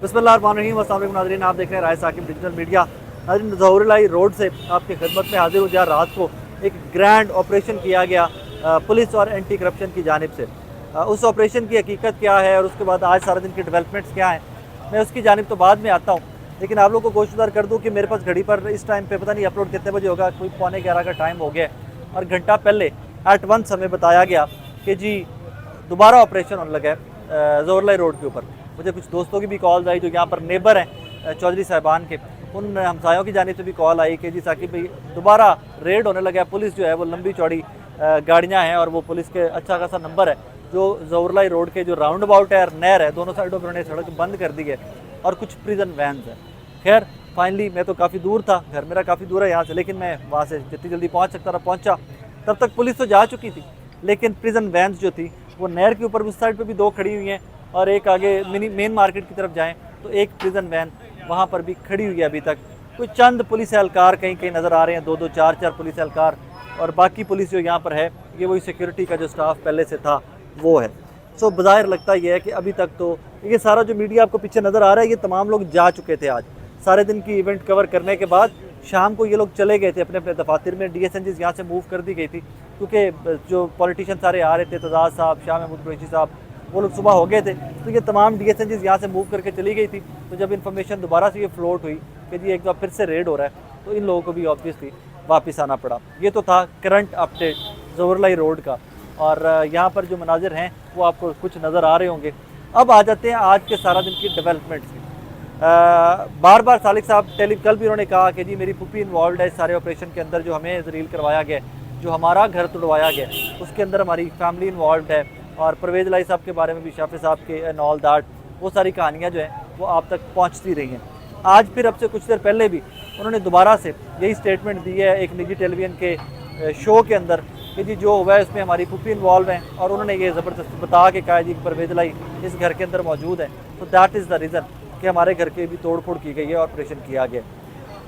बिस्मिल्लाहिर्रहमानिर्रहीम। अस्सलाम वालेकुम नाज़रीन, आप देख रहे हैं राय साकिब डिजिटल मीडिया। नाज़रीन, ज़हूरुल्लाह रोड से आपकी खिदमत में हाजिर हूँ, जहाँ रात को एक ग्रैंड ऑपरेशन किया गया पुलिस और एंटी करप्शन की जानिब से। उस ऑपरेशन की हकीकत क्या है और उसके बाद आज सारा दिन की डेवलपमेंट्स क्या हैं, मैं उसकी जानिब तो बाद में आता हूँ। लेकिन आप लोग को गोशतदार कर दूँ कि मेरे पास घड़ी पर इस टाइम पर पता नहीं अपलोड कितने बजे होगा, कोई 11:15 का टाइम हो गया है और घंटा पहले एट वंस हमें बताया गया कि जी दोबारा ऑपरेशन होने लगा है ज़हूरुल्लाह रोड के ऊपर। मुझे कुछ दोस्तों की भी कॉल्स आई जो यहाँ पर नेबर हैं चौधरी साहबान के, उन हमसायों की जानिब से भी कॉल आई कि जी साकिब भाई दोबारा रेड होने लगा है। पुलिस जो है वो लंबी चौड़ी गाड़ियाँ हैं और वो पुलिस के अच्छा खासा नंबर है जो ज़हूरुल्लाह रोड के जो राउंड अबाउट है और नहर है, दोनों साइडों पर उन्होंने सड़क बंद कर दी है और कुछ प्रिजन वैन्स हैं। खैर फाइनली मैं तो काफ़ी दूर था, घर मेरा काफ़ी दूर है यहाँ से, लेकिन मैं वहाँ से जितनी जल्दी पहुँच सकता था पहुँचा। तब तक पुलिस तो जा चुकी थी, लेकिन प्रिजन वैन्स जो थी वो नहर के ऊपर उस साइड पे भी दो खड़ी हुई हैं और एक आगे मेन मार्केट की तरफ जाएं तो एक प्रिजन वैन वहाँ पर भी खड़ी हुई है। अभी तक कोई चंद पुलिस एहलकार कहीं कहीं नज़र आ रहे हैं, दो चार पुलिस एहलकार, और बाकी पुलिस जो यहाँ पर है ये वही सिक्योरिटी का जो स्टाफ पहले से था वो है। सो बज़ाहिर लगता ये है कि अभी तक तो ये सारा जो मीडिया आपको पीछे नज़र आ रहा है ये तमाम लोग जा चुके थे। आज सारे दिन की इवेंट कवर करने के बाद शाम को ये लोग चले गए थे अपने अपने दफातर में। DSNGs यहाँ से मूव कर दी गई थी क्योंकि जो पॉलिटिशियन सारे आ रहे थे, तजाद साहब, शाह महमूद कुरैशी साहब, वो लोग सुबह हो गए थे, तो ये तमाम DSNGs यहाँ से मूव करके चली गई थी। तो जब इन्फॉर्मेशन दोबारा से ये फ्लोट हुई कि जी एक बार फिर से रेड हो रहा है, तो इन लोगों को भी ऑब्वियसली वापस आना पड़ा। ये तो था करंट अपडेट ज़हूरुल्लाह रोड का, और यहाँ पर जो मनाजिर हैं वो आपको कुछ नज़र आ रहे होंगे। अब आ जाते हैं आज के सारा दिन की डेवलपमेंट्स की। बार बार सालिक साहब कल भी उन्होंने कहा कि जी मेरी पुप्पी इन्वॉल्व है इस सारे ऑपरेशन के अंदर, जो हमें जलील करवाया गया, जो हमारा घर तोड़वाया गया, उसके अंदर हमारी फैमिली इन्वॉल्व है। और परवेज़ लाई साहब के बारे में भी, शाफी साहब के एंड ऑल दैट, वो सारी कहानियाँ जो हैं वो आप तक पहुँचती रही हैं। आज फिर अब से कुछ देर पहले भी उन्होंने दोबारा से यही स्टेटमेंट दी है एक निजी टेलीविज़न के शो के अंदर कि जी जो हुआ है उसमें हमारी पुप्पी इन्वॉल्व हैं, और उन्होंने ये ज़बरदस्त बता के कहा जी परवेज़ लाई इस घर के अंदर मौजूद है। तो दैट इज़ द रीज़न कि हमारे घर के भी तोड़ फोड़ की गई है, ऑपरेशन किया गया।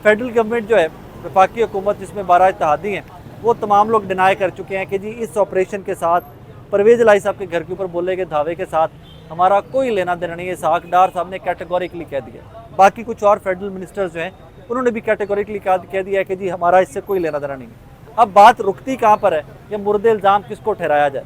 फेडरल गवर्नमेंट जो है, वफाकी हुकूमत जिसमें 12 इत्तेहादी हैं, वो तमाम लोग डिनाई कर चुके हैं कि जी इस ऑपरेशन के साथ परवेज़ लाई साहब के घर के ऊपर बोले गए दावे के साथ हमारा कोई लेना देना नहीं है। इसहाक डार साहब ने कैटेगोरिकली कह दिया। बाकी कुछ और फेडरल मिनिस्टर्स जो हैं उन्होंने भी कैटेगोरिकली कह दिया है कि जी हमारा इससे कोई लेना देना नहीं है। अब बात रुकती कहाँ पर है, ये मुर्दे इल्ज़ाम किसको ठहराया जाए।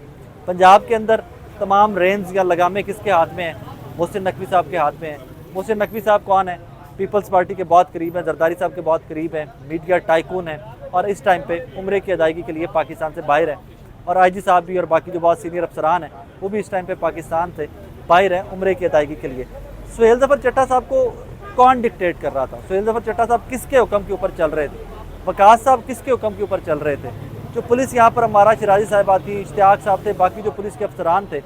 पंजाब के अंदर तमाम रेंज या लगामें किसके हाथ में हैं? मोहसिन नकवी साहब के हाथ में है। मोहसिन नकवी साहब कौन है? पीपल्स पार्टी के बहुत करीब हैं, जरदारी साहब के बहुत करीब हैं, मीडिया टाइकून हैं, और इस टाइम पे उम्रे की अदायगी के लिए पाकिस्तान से बाहर हैं। और IG साहब भी और बाकी जो बहुत सीनियर अफसरान हैं वो भी इस टाइम पे पाकिस्तान से बाहर हैं उम्रे की अदायगी के लिए। सुहेल ज़फ़र चट्टा साहब को कौन डिक्टेट कर रहा था? सुहेल ज़फ़र चट्टा साहब किसके हुक्म के ऊपर चल रहे थे? वकास साहब किसके हुक्म के ऊपर चल रहे थे? जो पुलिस यहाँ पर हमारा शिराजी साहब थी, इश्तियाक साहब थे, बाकी जो पुलिस के अफसरान थे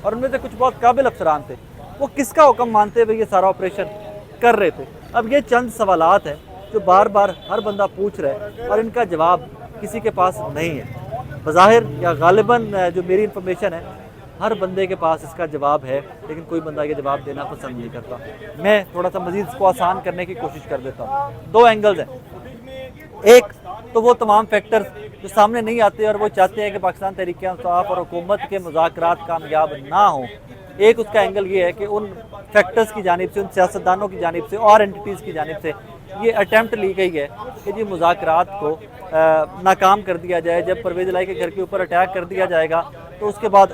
और उनमें से कुछ बहुत काबिल अफसरान थे, वो किसका हुक्म मानते हुए ये सारा ऑपरेशन कर रहे थे? अब ये चंद सवालात हैं जो बार बार हर बंदा पूछ रहा है और इनका जवाब किसी के पास नहीं है। बज़ाहिर या गालिबन जो मेरी इन्फॉर्मेशन है हर बंदे के पास इसका जवाब है, लेकिन कोई बंदा ये जवाब देना पसंद नहीं करता। मैं थोड़ा सा मज़ीद इसको आसान करने की कोशिश कर देता हूँ। दो एंगल्स हैं। एक तो वो तमाम फैक्टर्स जो सामने नहीं आते और वो चाहते हैं कि पाकिस्तान तहरीक-ए-इंसाफ और हुकूमत के मुज़ाकरात कामयाब ना हों। एक उसका एंगल ये है कि उन फैक्टर्स की जानिब से, उन सियासतदानों की जानिब से और एंटिटीज़ की जानिब से ये अटैम्प्ट ली गई है कि जी मुज़ाकरात को नाकाम कर दिया जाए। जब परवेज़ लाई के घर के ऊपर अटैक कर दिया जाएगा तो उसके बाद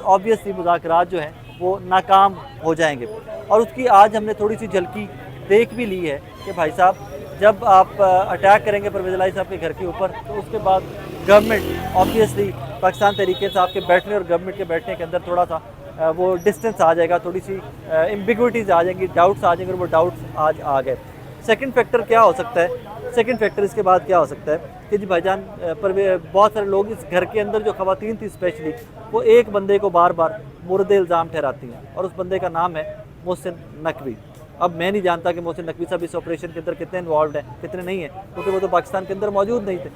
ऑब्वियसली मुज़ाकरात जो हैं वो नाकाम हो जाएंगे। और उसकी आज हमने थोड़ी सी झलकी देख भी ली है कि भाई साहब जब आप अटैक करेंगे परवेज़ लाई साहब के घर के ऊपर तो उसके बाद गवर्नमेंट ऑब्वियसली पाकिस्तान तहरीक-ए-इंसाफ के बैठने और गवर्नमेंट के बैठने के अंदर थोड़ा सा वो डिस्टेंस आ जाएगा, थोड़ी सी एम्बिग्विटीज़ आ जाएंगी, डाउट्स आ जाएंगे, और वो डाउट्स आज आ गए। सेकंड फैक्टर क्या हो सकता है? सेकंड फैक्टर इसके बाद क्या हो सकता है कि जी भाईजान पर बहुत सारे लोग इस घर के अंदर जो ख़वातीन थी स्पेशली, वो एक बंदे को बार बार मुर्दे इल्ज़ाम ठहराती हैं और उस बंदे का नाम है मोहसिन नकवी। अब मैं नहीं जानता कि मोहसिन नकवी साहब इस ऑपरेशन के अंदर कितने इन्वॉल्व हैं, कितने नहीं हैं, क्योंकि वो तो पाकिस्तान के अंदर मौजूद नहीं थे।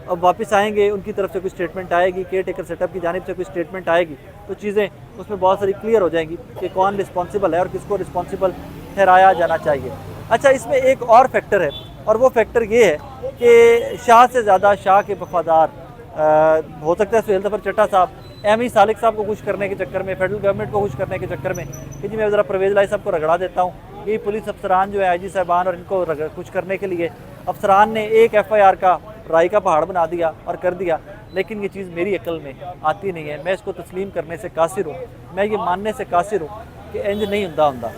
अब वापस आएंगे, उनकी तरफ से कोई स्टेटमेंट आएगी, केयर टेकर सेटअप की जानिब से कोई स्टेटमेंट आएगी, तो चीज़ें उसमें बहुत सारी क्लियर हो जाएंगी कि कौन रिस्पॉन्सिबल है और किसको रिस्पॉन्सिबल ठहराया जाना चाहिए। अच्छा, इसमें एक और फैक्टर है और वो फैक्टर ये है कि शाह से ज़्यादा, शाह के वफादार हो सकता है सुहेल ज़फ़र चट्टा साहब एम सालिक साहब को खुश करने के चक्कर में, फेडरल गवर्नमेंट को खुश करने के चक्कर में कि जी मैं ज़रा परवेज़ लाई साहब को रगड़ा देता हूँ, यही पुलिस अफसरान जो है IG साहबान और इनको खुश करने के लिए अफसरान ने एक FIR का राई का पहाड़ बना दिया और कर दिया। लेकिन ये चीज़ मेरी अकल में आती नहीं है, मैं इसको तस्लीम करने से कासिर हूँ, मैं ये मानने से कासिर हूँ कि इंज नहीं होंदा।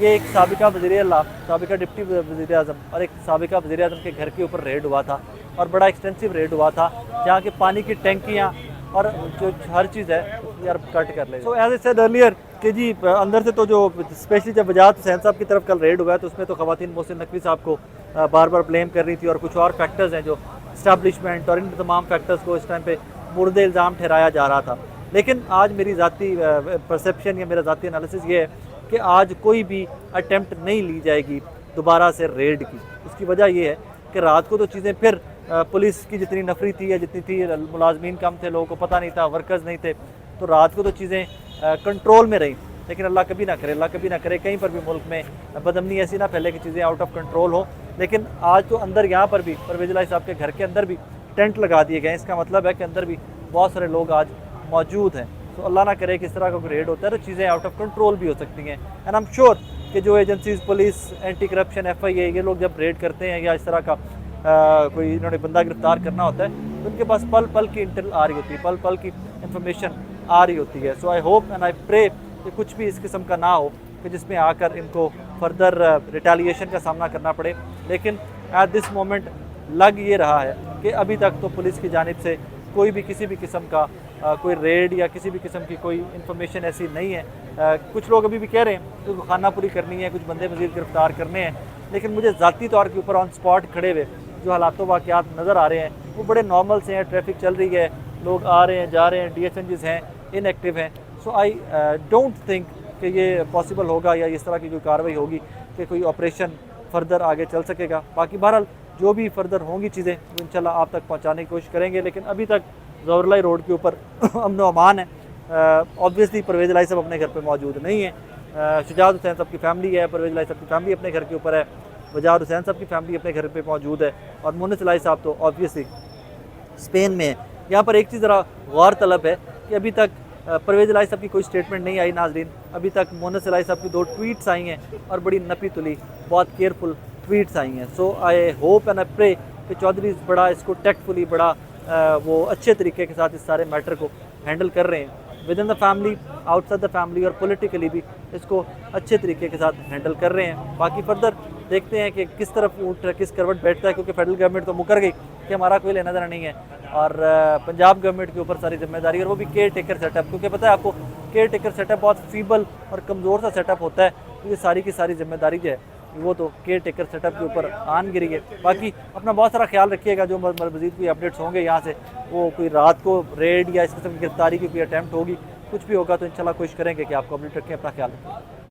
ये एक साबिका वज़ीर-ए-आला, साबिका डिप्टी वज़ीर-ए-आज़म और एक साबिका वज़ीर-ए-आज़म के घर के ऊपर रेड हुआ था और बड़ा एक्सटेंसिव रेड हुआ था, जहाँ के पानी की टैंकियाँ और जो हर चीज़ है यार कट कर ले। So as I said earlier कि जी अंदर से तो जो स्पेशली जब वजाहत हुसैन साहब की तरफ कल रेड हुआ है तो उसमें तो ख़वातीन मोहसिन नकवी साहब को बार बार ब्लेम कर रही थी और कुछ और फैक्टर्स हैं जो इस्टेब्लिशमेंट और इन तमाम फैक्टर्स को इस टाइम पे मुर्द इल्ज़ाम ठहराया जा रहा था। लेकिन आज मेरी ज़ाती परसेप्शन या मेरा ज़ाती एनालिसिस ये है कि आज कोई भी अटेम्प्ट नहीं ली जाएगी दोबारा से रेड की। उसकी वजह ये है कि रात को तो चीज़ें फिर पुलिस की जितनी नफरी थी या जितनी थी, मुलाजमीन कम थे, लोगों को पता नहीं था, वर्कर्स नहीं थे, तो रात को तो चीज़ें कंट्रोल में रहीं। लेकिन अल्लाह कभी ना करे, अल्लाह कभी ना करे कहीं पर भी मुल्क में बदअमनी ऐसी ना फैले कि चीज़ें आउट ऑफ कंट्रोल हो। लेकिन आज तो अंदर यहाँ पर भी परवेज़ लाई साहब के घर के अंदर भी टेंट लगा दिए गए। इसका मतलब है कि अंदर भी बहुत सारे लोग आज मौजूद हैं। तो अल्लाह ना करे कि इस तरह का कोई रेड होता है तो चीज़ें आउट ऑफ कंट्रोल भी हो सकती हैं। एंड आई एम श्योर कि जो agencies, police, anti corruption, FIA, ये लोग जब रेड करते हैं या इस तरह का कोई इन्होंने बंदा गिरफ्तार करना होता है तो उनके पास पल पल की इंटेल आ रही होती है, पल पल की इंफॉर्मेशन आ रही होती है। So I hope and I pray कि कुछ भी इस किस्म का ना हो कि जिसमें आकर इनको फर्दर रिटेलिएशन का सामना करना पड़े। लेकिन एट दिस मोमेंट लग ये रहा है कि अभी तक तो पुलिस की जानिब से कोई भी किसी भी किस्म का कोई रेड या किसी भी किस्म की कोई इन्फॉर्मेशन ऐसी नहीं है। कुछ लोग अभी भी कह रहे हैं कि खाना पूरी करनी है, कुछ बंदे मज़ीद गिरफ्तार करने हैं, लेकिन मुझे ज़ाती तौर के ऊपर ऑन स्पॉट खड़े हुए जो हालात वाक़यात नज़र आ रहे हैं वो बड़े नॉर्मल से हैं। ट्रैफिक चल रही है, लोग आ रहे हैं, जा रहे हैं, DSNGs हैं, इनएक्टिव हैं। सो आई डोंट थिंक कि ये पॉसिबल होगा या इस तरह की कोई कार्रवाई होगी कि कोई ऑपरेशन फर्दर आगे चल सकेगा। बाकी बहरहाल जो भी फर्दर होंगी चीज़ें वो इंशाल्लाह आप तक पहुँचाने की कोशिश करेंगे। लेकिन अभी तक ज़फ़रलाई रोड के ऊपर अमन व अमान है। ऑब्वियसली परवेज़ लाई साहब अपने घर पर मौजूद नहीं है, शुजात हुसैन साहब की फैमिली है, परवेज़ लाई साहब की फैमिली अपने घर के ऊपर है, वजाहत हुसैन साहब की फैमिली अपने घर पे मौजूद है और मुन्नस लाई साहब तो ऑब्वियसली स्पेन में है। यहाँ पर एक चीज़ ज़रा गौर तलब है कि अभी तक परवेज़ लाई साहब की कोई स्टेटमेंट नहीं आई नाज़रीन। अभी तक मुन्नस लाई साहब की 2 ट्वीट्स आई हैं और बड़ी नपी तुली, बहुत केयरफुल ट्वीट्स आई हैं। So I hope and I pray कि चौधरी बड़ा इसको टेक्टफुली, बड़ा वो अच्छे तरीके के साथ इस सारे मैटर को हैंडल कर रहे हैं with in the family, outside the family और पॉलिटिकली भी इसको अच्छे तरीके के साथ हैंडल कर रहे हैं। बाकी फर्दर देखते हैं कि किस तरफ किस करवट बैठता है, क्योंकि फेडरल गवर्नमेंट तो मुकर गई कि हमारा कोई लेना देना नहीं है और पंजाब गवर्नमेंट के ऊपर सारी जिम्मेदारी, और वो भी केयर टेकर सेटअप, क्योंकि पता है आपको केयर टेकर सेटअप बहुत फीबल और कमज़ोर सा सेटअप होता है, क्योंकि सारी की सारी जिम्मेदारी जो है वो तो केयर टेकर सेटअप के ऊपर आन गिरी है। बाकी अपना बहुत सारा ख्याल रखिएगा। जो मज़ीद कोई अपडेट्स होंगे यहाँ से, वो कोई रात को रेड या इस किस्म की गिरफ्तारी की कोई अटैम्प्ट होगी, कुछ भी होगा तो इंशाल्लाह कोशिश करेंगे कि आपको अपडेट रखें। अपना ख्याल रखें।